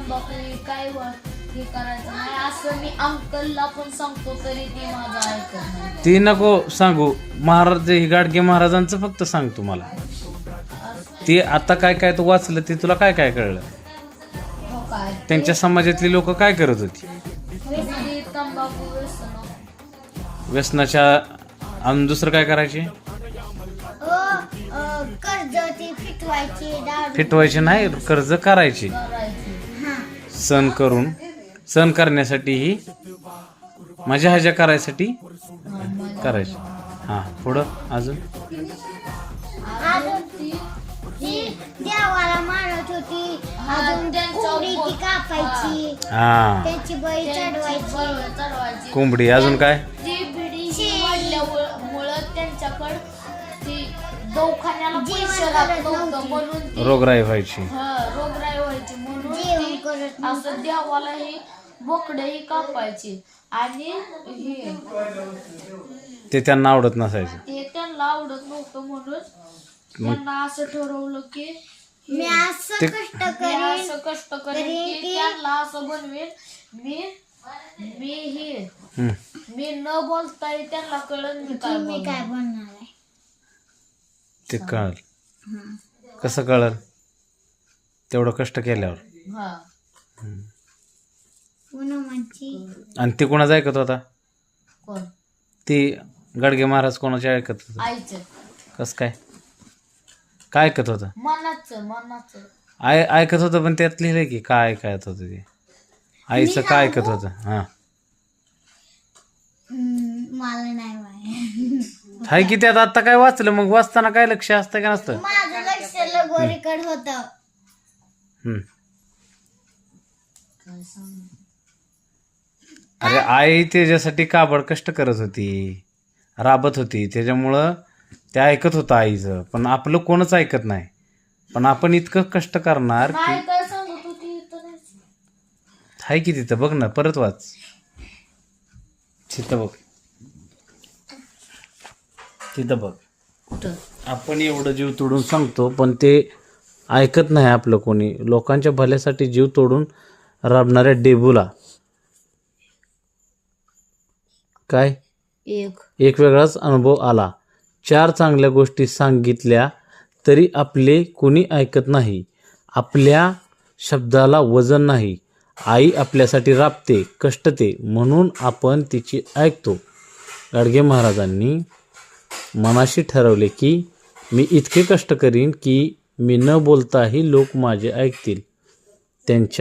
तंबाखू काय हे करायचं नाही असं मी अंकलला पण सांगतो तरी ती माझं ऐकत नाही. ती नको सांगू, महाराज हे गाडगे महाराजांचं फक्त सांग तुम्हाला. ती आता काय काय तू वाचलं ते तुला काय काय कळलं? हो काय त्यांच्या समाजातली लोक काय करत होती? ती तंबाखू व्यसनाच्या आणि दुसरं काय करायचे? कर्ज ती फिटवायचे नाही, कर्ज करायचे. करायची. सण करण्यासाठी ही मजा हजा करायसाठी करायचे. हा पुढं अजून देवाला मानत होती. अजून कोंबडी ती कापायची, हा त्याची बळी चढवायची. चढवायची. कोंबडी. अजून काय? ती बिडी वाढल्यामुळं त्यांच्याकडं ती दवाखान्याला पैसे राहत नव्हतं म्हणून ती रोगराई व्हायची. रोगराई व्हायची म्हणून ती असं देवाला ही बोकडेही कापायची आणि हे ते त्यांना आवडत नसायचं. ते त्यांना आवडत नव्हतं म्हणून त्यांना असं ठरवलं की मी असं ते- कष्ट मी करीन. असं कष्ट करेन की त्यांना असं बनवेन हम्म. मी न बोलताही त्यांना कळन मी काय मी बोलणार. काय बनणार आहे. ते कळलं. कसं कळलं? तेवढं कष्ट केल्यावर. हा पुनमाची आणि ते कोणाचं ऐकत होता? कोण ती गाडगे महाराज कोणाचे ऐकत होता? आईचं कसं काय काय ऐकत होतं? मनाचं ऐकत होतं, पण त्यात लिहिलंय की काय ऐकत होतं ते? आईचं काय ऐकत होतं? हा मला नाही माहिती. हाय की त्यात. आता काय वाचलं मग? वाचताना काय लक्ष असतं का नसतं? माझं लक्ष लगोरीकडे होतं. हम्म. अरे आई त्याच्यासाठी काबड कष्ट करत होती, राबत होती, त्याच्यामुळं ते ऐकत होतं आईचं. पण आपलं कोणच ऐकत नाही. पण आपण इतकं कष्ट करणार की नाही काय सांगत होती तर नाही. हाय की तिथं बघ ना, परत वाच. तिथं बघ, तिथं बघ. कुठं आपण एवढं जीव तोडून सांगतो पण ते ऐकत नाही आपलं कोणी. लोकांच्या भल्यासाठी जीव तोडून राबणाऱ्या डेबूला काय एक वेगळाच अनुभव आला. 4 चांगल्या गोष्टी सांगितल्या तरी आपले कोणी ऐकत नाही. आपल्या शब्दाला वजन नाही. आई आपल्यासाठी राबते, कष्टते, म्हणून आपण तिची ऐकतो. गाडगे महाराजांनी मनाशी ठरवले की मी इतके कष्ट करीन की मी न बोलताही लोक माझे ऐकतील. त्यांच्या